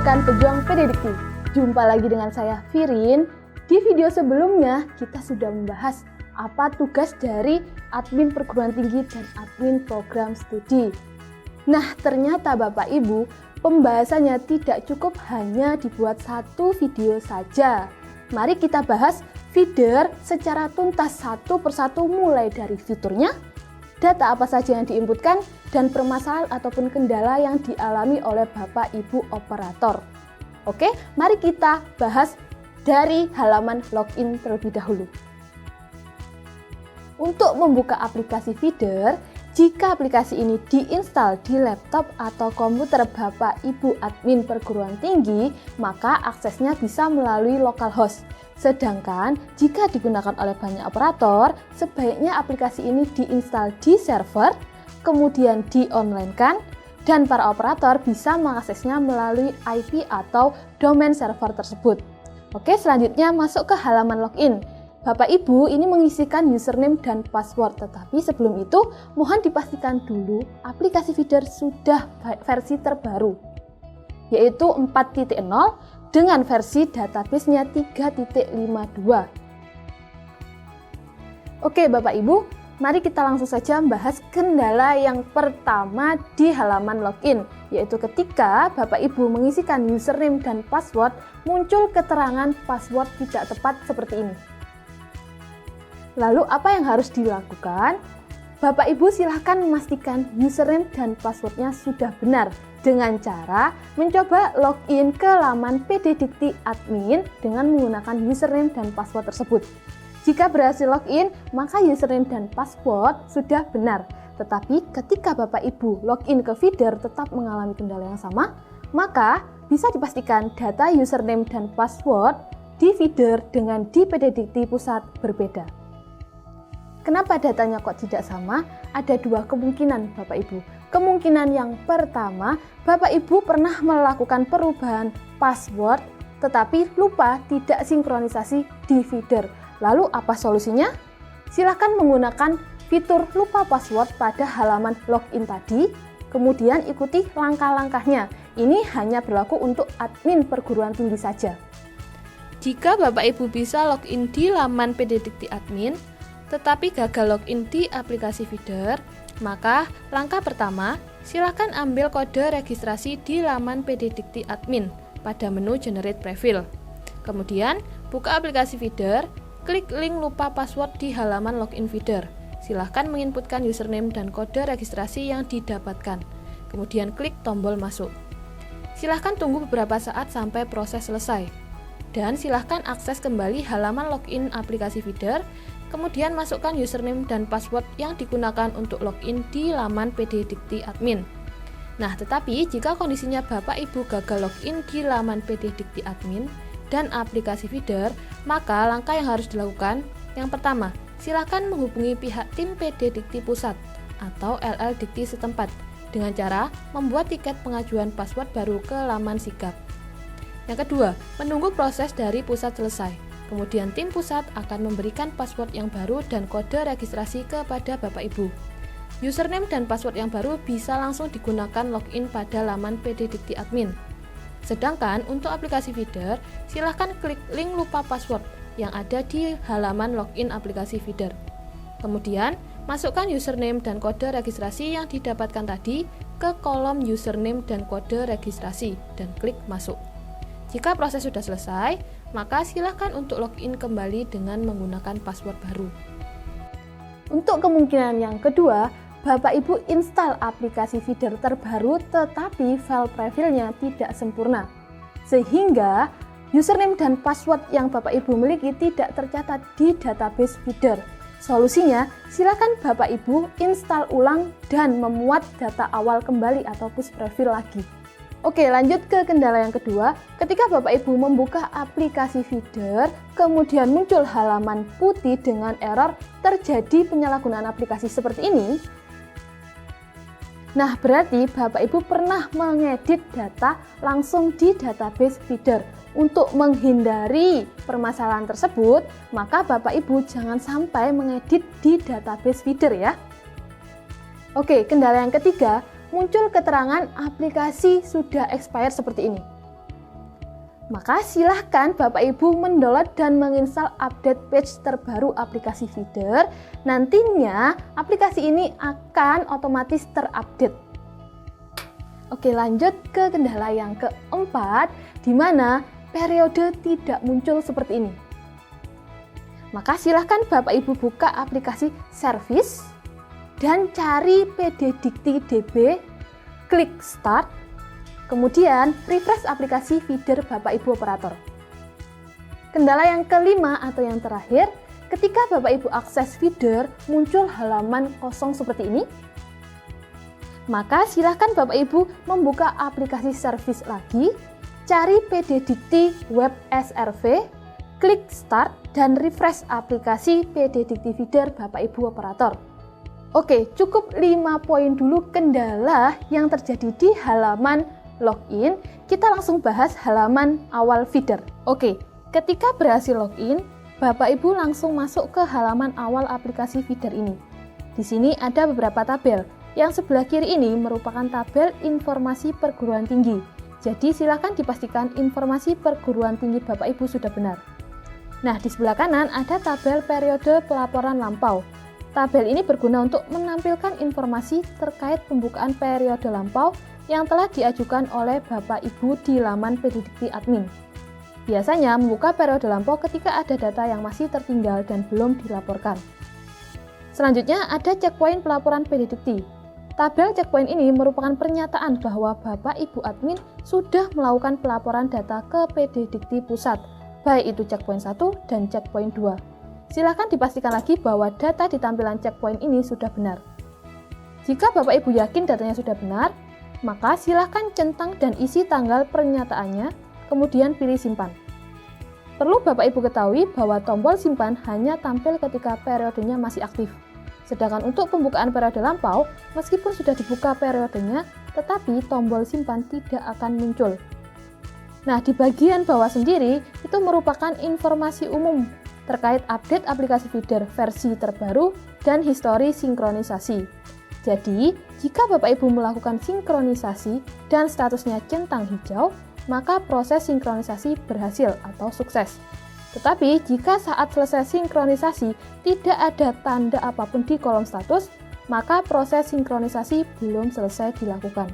rekan pejuang PDDikti. Jumpa lagi dengan saya Firin. Di video sebelumnya kita sudah membahas apa tugas dari admin perguruan tinggi dan admin program studi. Nah, ternyata Bapak Ibu, pembahasannya tidak cukup hanya dibuat satu video saja. Mari kita bahas feeder secara tuntas satu persatu, mulai dari fiturnya, data apa saja yang diinputkan, dan permasalahan ataupun kendala yang dialami oleh Bapak Ibu operator. Oke, mari kita bahas dari halaman login terlebih dahulu. Untuk membuka aplikasi feeder, jika aplikasi ini diinstal di laptop atau komputer Bapak Ibu admin perguruan tinggi, maka aksesnya bisa melalui localhost. Sedangkan jika digunakan oleh banyak operator, sebaiknya aplikasi ini diinstal di server, kemudian di-online-kan, dan para operator bisa mengaksesnya melalui IP atau domain server tersebut. Oke, selanjutnya masuk ke halaman login. Bapak Ibu ini mengisikan username dan password, tetapi sebelum itu mohon dipastikan dulu aplikasi feeder sudah versi terbaru, yaitu 4.0 dengan versi database-nya 3.52. Oke Bapak Ibu, mari kita langsung saja membahas kendala yang pertama di halaman login, yaitu ketika Bapak Ibu mengisikan username dan password, muncul keterangan password tidak tepat seperti ini. Lalu apa yang harus dilakukan? Bapak Ibu silahkan memastikan username dan passwordnya sudah benar dengan cara mencoba login ke laman PDDikti admin dengan menggunakan username dan password tersebut. Jika berhasil login, maka username dan password sudah benar. Tetapi ketika Bapak Ibu login ke feeder tetap mengalami kendala yang sama, maka bisa dipastikan data username dan password di feeder dengan di PDDikti pusat berbeda. Kenapa datanya kok tidak sama? Ada dua kemungkinan Bapak Ibu. Kemungkinan yang pertama, Bapak Ibu pernah melakukan perubahan password tetapi lupa tidak sinkronisasi di feeder. Lalu apa solusinya? Silakan menggunakan fitur lupa password pada halaman login tadi, kemudian ikuti langkah-langkahnya. Ini hanya berlaku untuk admin perguruan tinggi saja. Jika Bapak Ibu bisa login di laman PDDikti admin, tetapi gagal login di aplikasi feeder, maka langkah pertama, silakan ambil kode registrasi di laman PDDikti admin pada menu Generate Profile. Kemudian, buka aplikasi feeder, klik link lupa password di halaman login feeder. Silahkan menginputkan username dan kode registrasi yang didapatkan. Kemudian klik tombol masuk. Silahkan tunggu beberapa saat sampai proses selesai. Dan silahkan akses kembali halaman login aplikasi feeder, kemudian masukkan username dan password yang digunakan untuk login di laman PDDikti admin. Nah, tetapi jika kondisinya Bapak Ibu gagal login di laman PDDikti admin dan aplikasi feeder, maka langkah yang harus dilakukan, yang pertama, silakan menghubungi pihak tim PDDikti pusat atau LL Dikti setempat dengan cara membuat tiket pengajuan password baru ke laman sigap. Yang kedua, menunggu proses dari pusat selesai. Kemudian tim pusat akan memberikan password yang baru dan kode registrasi kepada Bapak Ibu. Username dan password yang baru bisa langsung digunakan login pada laman PDDikti admin. Sedangkan untuk aplikasi feeder, silahkan klik link lupa password yang ada di halaman login aplikasi feeder. Kemudian, masukkan username dan kode registrasi yang didapatkan tadi ke kolom username dan kode registrasi dan klik masuk. Jika proses sudah selesai, maka silakan untuk login kembali dengan menggunakan password baru. Untuk kemungkinan yang kedua, Bapak Ibu install aplikasi feeder terbaru tetapi file profilnya tidak sempurna, sehingga username dan password yang Bapak Ibu miliki tidak tercatat di database feeder. Solusinya, silakan Bapak Ibu install ulang dan memuat data awal kembali atau push profile lagi. Oke, lanjut ke kendala yang kedua. Ketika Bapak Ibu membuka aplikasi feeder, kemudian muncul halaman putih dengan error terjadi penyalahgunaan aplikasi seperti ini. Nah, berarti Bapak Ibu pernah mengedit data langsung di database feeder. Untuk menghindari permasalahan tersebut, maka Bapak Ibu jangan sampai mengedit di database feeder ya. Oke, kendala yang ketiga, muncul keterangan aplikasi sudah expired seperti ini. Maka silahkan Bapak Ibu mendownload dan menginstal update page terbaru aplikasi Feeder. Nantinya aplikasi ini akan otomatis terupdate. Oke, lanjut ke kendala yang keempat, di mana periode tidak muncul seperti ini. Maka silahkan Bapak Ibu buka aplikasi Service dan cari PD Dikti DB, klik Start, kemudian refresh aplikasi Feeder Bapak Ibu operator. Kendala yang kelima atau yang terakhir, ketika Bapak Ibu akses Feeder muncul halaman kosong seperti ini, maka silahkan Bapak Ibu membuka aplikasi Service lagi, cari PD Dikti Web SRV, klik Start dan refresh aplikasi PD Dikti Feeder Bapak Ibu operator. Oke, cukup 5 poin dulu kendala yang terjadi di halaman login. Kita langsung bahas halaman awal Feeder. Oke, ketika berhasil login, Bapak Ibu langsung masuk ke halaman awal aplikasi Feeder ini. Di sini ada beberapa tabel. Yang sebelah kiri ini merupakan tabel informasi perguruan tinggi. Jadi silakan dipastikan informasi perguruan tinggi Bapak Ibu sudah benar. Nah, di sebelah kanan ada tabel periode pelaporan lampau. Tabel ini berguna untuk menampilkan informasi terkait pembukaan periode lampau yang telah diajukan oleh Bapak Ibu di laman PD Dikti Admin. Biasanya membuka periode lampau ketika ada data yang masih tertinggal dan belum dilaporkan. Selanjutnya ada checkpoint pelaporan PD Dikti. Tabel checkpoint ini merupakan pernyataan bahwa Bapak Ibu Admin sudah melakukan pelaporan data ke PD Dikti Pusat, baik itu checkpoint 1 dan checkpoint 2. Silakan dipastikan lagi bahwa data di tampilan checkpoint ini sudah benar. Jika Bapak Ibu yakin datanya sudah benar, maka silakan centang dan isi tanggal pernyataannya, kemudian pilih simpan. Perlu Bapak Ibu ketahui bahwa tombol simpan hanya tampil ketika periodenya masih aktif. Sedangkan untuk pembukaan periode lampau, meskipun sudah dibuka periodenya, tetapi tombol simpan tidak akan muncul. Nah, di bagian bawah sendiri, itu merupakan informasi umum terkait update aplikasi Feeder versi terbaru dan histori sinkronisasi. Jadi, jika Bapak Ibu melakukan sinkronisasi dan statusnya centang hijau, maka proses sinkronisasi berhasil atau sukses. Tetapi, jika saat selesai sinkronisasi tidak ada tanda apapun di kolom status, maka proses sinkronisasi belum selesai dilakukan.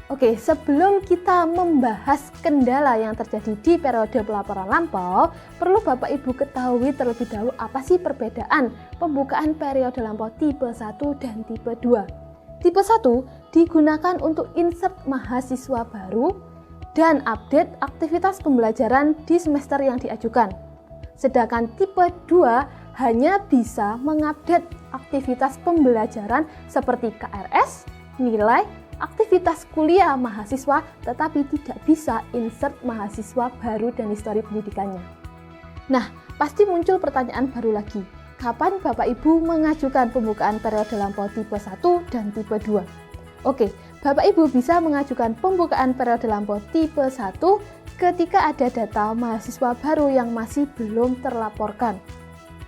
Oke, sebelum kita membahas kendala yang terjadi di periode pelaporan lampau, perlu Bapak Ibu ketahui terlebih dahulu apa sih perbedaan pembukaan periode lampau tipe 1 dan tipe 2. Tipe 1 digunakan untuk insert mahasiswa baru dan update aktivitas pembelajaran di semester yang diajukan. Sedangkan tipe 2 hanya bisa mengupdate aktivitas pembelajaran seperti KRS, nilai, aktivitas kuliah mahasiswa, tetapi tidak bisa insert mahasiswa baru dan histori pendidikannya. Nah, pasti muncul pertanyaan baru lagi. Kapan Bapak Ibu mengajukan pembukaan periode lampau tipe 1 dan tipe 2? Oke, Bapak Ibu bisa mengajukan pembukaan periode lampau tipe 1 ketika ada data mahasiswa baru yang masih belum terlaporkan.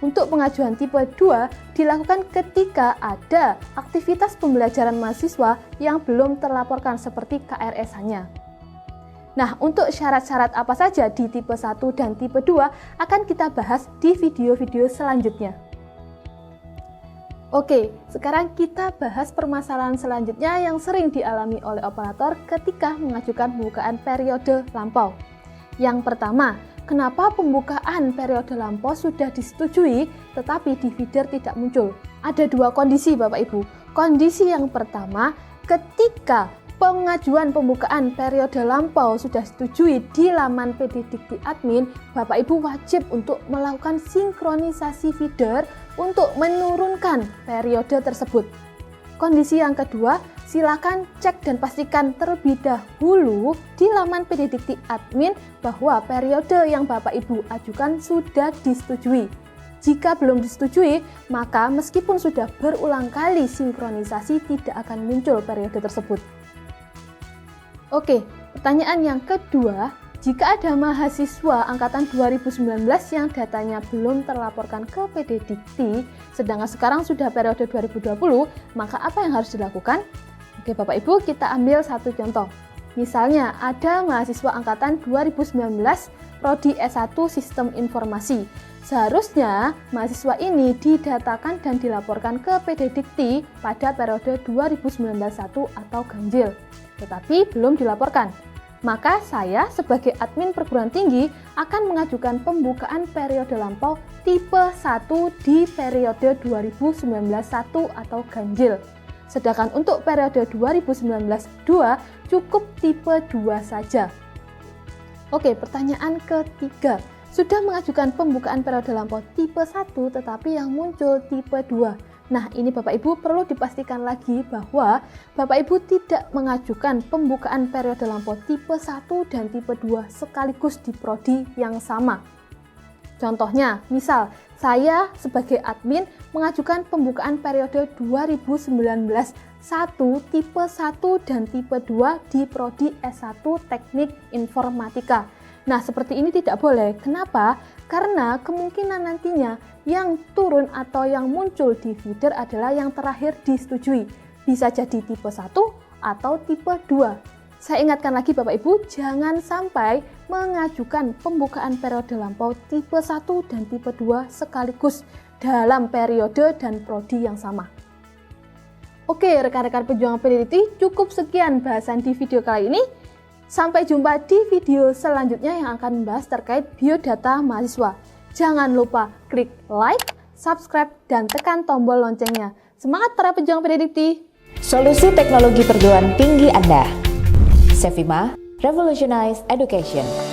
Untuk pengajuan tipe 2 dilakukan ketika ada aktivitas pembelajaran mahasiswa yang belum terlaporkan seperti KRS-nya. Nah, untuk syarat-syarat apa saja di tipe 1 dan tipe 2 akan kita bahas di video-video selanjutnya. Oke, sekarang kita bahas permasalahan selanjutnya yang sering dialami oleh operator ketika mengajukan pembukaan periode lampau. Yang pertama, kenapa pembukaan periode lampau sudah disetujui tetapi di Feeder tidak muncul? Ada dua kondisi Bapak Ibu. Kondisi yang pertama, ketika pengajuan pembukaan periode lampau sudah disetujui di laman PD Dikti Admin, Bapak Ibu wajib untuk melakukan sinkronisasi Feeder untuk menurunkan periode tersebut. Kondisi yang kedua, silakan cek dan pastikan terlebih dahulu di laman PD Dikti Admin bahwa periode yang Bapak Ibu ajukan sudah disetujui. Jika belum disetujui, maka meskipun sudah berulang kali sinkronisasi tidak akan muncul periode tersebut. Oke, pertanyaan yang kedua, jika ada mahasiswa angkatan 2019 yang datanya belum terlaporkan ke PD Dikti, sedangkan sekarang sudah periode 2020, maka apa yang harus dilakukan? Oke Bapak Ibu, kita ambil satu contoh. Misalnya ada mahasiswa angkatan 2019 Prodi S1 Sistem Informasi. Seharusnya mahasiswa ini didatakan dan dilaporkan ke PD Dikti pada periode 2019-1 atau ganjil, tetapi belum dilaporkan. Maka saya sebagai admin perguruan tinggi akan mengajukan pembukaan periode lampau tipe 1 di periode 2019-1 atau ganjil. Sedangkan untuk periode 2019-2 cukup tipe 2 saja. Oke, pertanyaan ketiga. Sudah mengajukan pembukaan periode lampau tipe 1 tetapi yang muncul tipe 2. Nah, ini Bapak Ibu perlu dipastikan lagi bahwa Bapak Ibu tidak mengajukan pembukaan periode lampau tipe 1 dan tipe 2 sekaligus di prodi yang sama. Contohnya, misal saya sebagai admin mengajukan pembukaan periode 2019-1 tipe 1 dan tipe 2 di prodi S1 Teknik Informatika. Nah, seperti ini tidak boleh. Kenapa? Karena kemungkinan nantinya yang turun atau yang muncul di feeder adalah yang terakhir disetujui. Bisa jadi tipe 1 atau tipe 2. Saya ingatkan lagi Bapak Ibu, jangan sampai mengajukan pembukaan periode lampau tipe 1 dan tipe 2 sekaligus dalam periode dan prodi yang sama. Oke, rekan-rekan pejuang peneliti, cukup sekian bahasan di video kali ini. Sampai jumpa di video selanjutnya yang akan membahas terkait biodata mahasiswa. Jangan lupa klik like, subscribe, dan tekan tombol loncengnya. Semangat para pejuang peneliti! Solusi teknologi perguruan tinggi Anda. Sevima, Revolutionize Education.